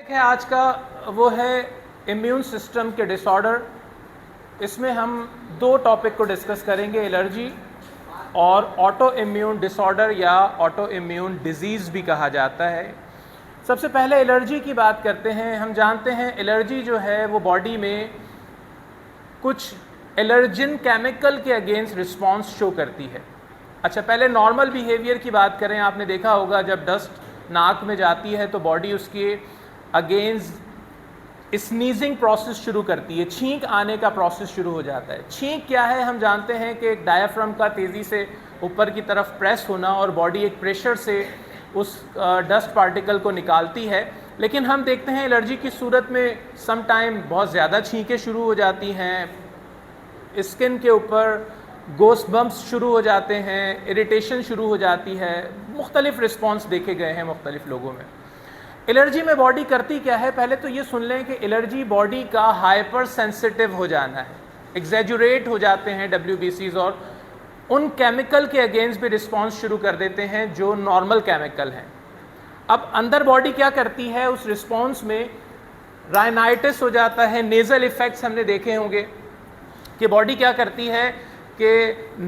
है आज का वो है इम्यून सिस्टम के डिसऑर्डर। इसमें हम दो टॉपिक को डिस्कस करेंगे, एलर्जी और ऑटो इम्यून डिसऑर्डर या ऑटो इम्यून डिजीज़ भी कहा जाता है। सबसे पहले एलर्जी की बात करते हैं। हम जानते हैं एलर्जी जो है वो बॉडी में कुछ एलर्जिन केमिकल के अगेंस्ट रिस्पॉन्स शो करती है। अच्छा, पहले नॉर्मल बिहेवियर की बात करें। आपने देखा होगा जब डस्ट नाक में जाती है तो बॉडी उसके अगेंस्ट स्नीजिंग प्रोसेस शुरू करती है, छींक आने का प्रोसेस शुरू हो जाता है। छींक क्या है? हम जानते हैं कि एक डायाफ्राम का तेज़ी से ऊपर की तरफ प्रेस होना और बॉडी एक प्रेशर से उस डस्ट पार्टिकल को निकालती है। लेकिन हम देखते हैं एलर्जी की सूरत में सम टाइम बहुत ज़्यादा छींकें शुरू हो जाती हैं, स्किन के ऊपर गोस्ट बम्प्स शुरू हो जाते हैं, इरिटेशन शुरू हो जाती है। मुख्तलिफ रिस्पॉन्स देखे गए हैं मुख्तलिफ लोगों में। एलर्जी में बॉडी करती क्या है? पहले तो ये सुन लें कि एलर्जी बॉडी का हाइपर सेंसिटिव हो जाना है, एग्जैजुरेट हो जाते हैं WBCs और उन केमिकल के अगेंस्ट भी रिस्पॉन्स शुरू कर देते हैं जो नॉर्मल केमिकल हैं। अब अंदर बॉडी क्या करती है? उस रिस्पॉन्स में राइनाइटिस हो जाता है, नेज़ल इफ़ेक्ट्स हमने देखे होंगे कि बॉडी क्या करती है कि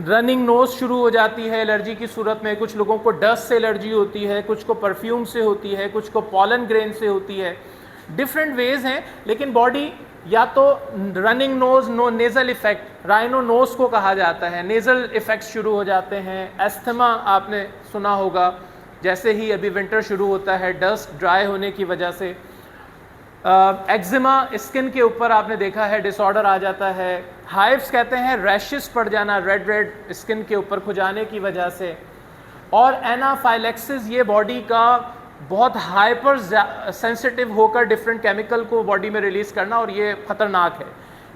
रनिंग नोज शुरू हो जाती है एलर्जी की सूरत में। कुछ लोगों को डस्ट से एलर्जी होती है, कुछ को परफ्यूम से होती है, कुछ को पॉलन ग्रेन से होती है। डिफरेंट वेज हैं, लेकिन बॉडी या तो running nose, nasal effect, rhino nose को कहा जाता है, नेज़ल इफ़ेक्ट्स शुरू हो जाते हैं। एस्थमा आपने सुना होगा, जैसे ही अभी विंटर शुरू होता है डस्ट ड्राई होने की वजह से। एक्जिमा, स्किन के ऊपर आपने देखा है डिसऑर्डर आ जाता है। हाइव्स कहते हैं रैशेस पड़ जाना, रेड रेड स्किन के ऊपर खुजाने की वजह से। और एनाफाइलेक्सिस, ये बॉडी का बहुत हाइपर सेंसिटिव होकर डिफरेंट केमिकल को बॉडी में रिलीज़ करना, और ये ख़तरनाक है,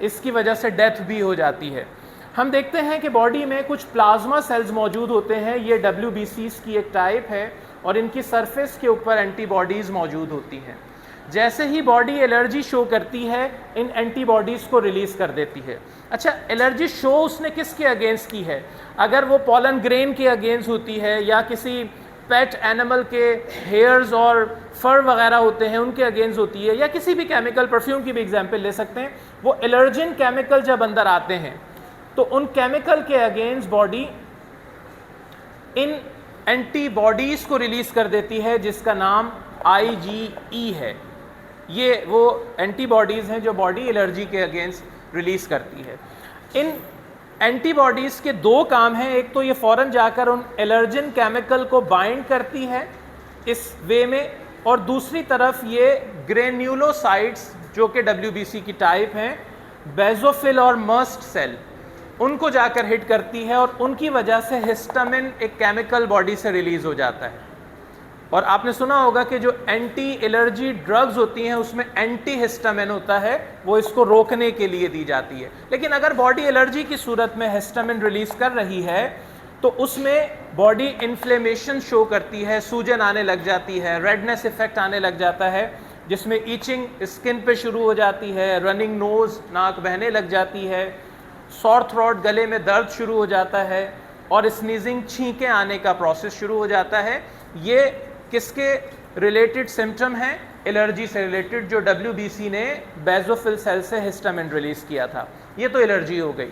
इसकी वजह से डेथ भी हो जाती है। हम देखते हैं कि बॉडी में कुछ प्लाज्मा सेल्स मौजूद होते हैं, ये WBCs की एक टाइप है और इनकी सरफेस के ऊपर एंटीबॉडीज़ मौजूद होती हैं। जैसे ही बॉडी एलर्जी शो करती है इन एंटीबॉडीज़ को रिलीज़ कर देती है। अच्छा, एलर्जी शो उसने किसके अगेंस्ट की है? अगर वो पॉलन ग्रेन के अगेंस्ट होती है या किसी पेट एनिमल के हेयर्स और फर वगैरह होते हैं उनके अगेंस्ट होती है, या किसी भी केमिकल, परफ्यूम की भी एग्जांपल ले सकते हैं, वो एलर्जिन केमिकल जब अंदर आते हैं तो उन केमिकल के अगेंस्ट बॉडी इन एंटीबॉडीज़ को रिलीज़ कर देती है जिसका नाम IgE है। ये वो एंटीबॉडीज़ हैं जो बॉडी एलर्जी के अगेंस्ट रिलीज़ करती है। इन एंटीबॉडीज़ के दो काम हैं, एक तो ये फ़ौरन जाकर उन एलर्जिन केमिकल को बाइंड करती है इस वे में, और दूसरी तरफ ये ग्रेन्यूलोसाइट्स जो कि WBC की टाइप हैं, बेजोफिल और मस्ट सेल, उनको जाकर हिट करती है और उनकी वजह से हिस्टामिन एक केमिकल बॉडी से रिलीज़ हो जाता है। और आपने सुना होगा कि जो एंटी एलर्जी ड्रग्स होती हैं उसमें एंटी हिस्टामिन होता है, वो इसको रोकने के लिए दी जाती है। लेकिन अगर बॉडी एलर्जी की सूरत में हिस्टामिन रिलीज़ कर रही है तो उसमें बॉडी इन्फ्लेमेशन शो करती है, सूजन आने लग जाती है, रेडनेस इफेक्ट आने लग जाता है, जिसमें ईचिंग स्किन पे शुरू हो जाती है, रनिंग नोज, नाक बहने लग जाती है, सॉर थ्रोट, गले में दर्द शुरू हो जाता है, और स्नीजिंग, छींकें आने का प्रोसेस शुरू हो जाता है। ये किसके रिलेटेड सिम्टम हैं? एलर्जी से रिलेटेड, जो WBC ने बेजोफिल सेल से हिस्टामिन रिलीज़ किया था। ये तो एलर्जी हो गई।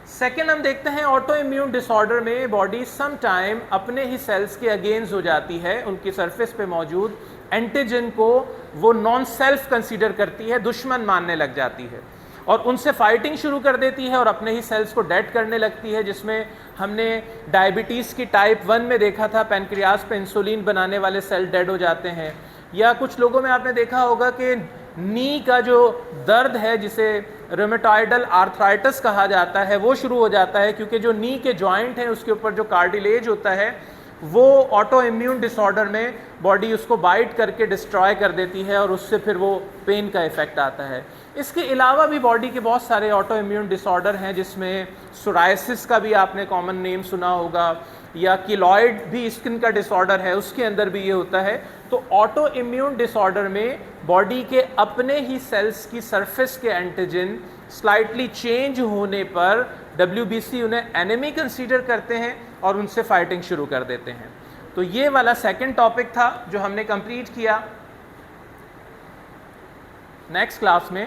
सेकेंड हम देखते हैं ऑटो इम्यून डिसऑर्डर में बॉडी सम टाइम अपने ही सेल्स के अगेंस्ट हो जाती है, उनकी सरफेस पे मौजूद एंटीजन को वो नॉन सेल्फ कंसीडर करती है, दुश्मन मानने लग जाती है और उनसे फाइटिंग शुरू कर देती है और अपने ही सेल्स को डेड करने लगती है, जिसमें हमने डायबिटीज़ की टाइप 1 में देखा था, पैनक्रियाज पे इंसुलिन बनाने वाले सेल डेड हो जाते हैं। या कुछ लोगों में आपने देखा होगा कि नी का जो दर्द है जिसे रूमेटॉइडल आर्थराइटिस कहा जाता है वो शुरू हो जाता है, क्योंकि जो नी के जॉइंट हैं उसके ऊपर जो कार्टिलेज होता है वो ऑटो इम्यून डिसऑर्डर में बॉडी उसको बाइट करके डिस्ट्रॉय कर देती है और उससे फिर वो पेन का इफ़ेक्ट आता है। इसके अलावा भी बॉडी के बहुत सारे ऑटो इम्यून डिसऑर्डर हैं, जिसमें सोराइसिस का भी आपने कॉमन नेम सुना होगा, या किलॉइड भी स्किन का डिसऑर्डर है, उसके अंदर भी ये होता है। तो ऑटो इम्यून डिसऑर्डर में बॉडी के अपने ही सेल्स की सरफेस के एंटीजन स्लाइटली चेंज होने पर WBC उन्हें एनिमी कंसीडर करते हैं और उनसे फाइटिंग शुरू कर देते हैं। तो ये वाला सेकंड टॉपिक था जो हमने कंप्लीट किया। नेक्स्ट क्लास में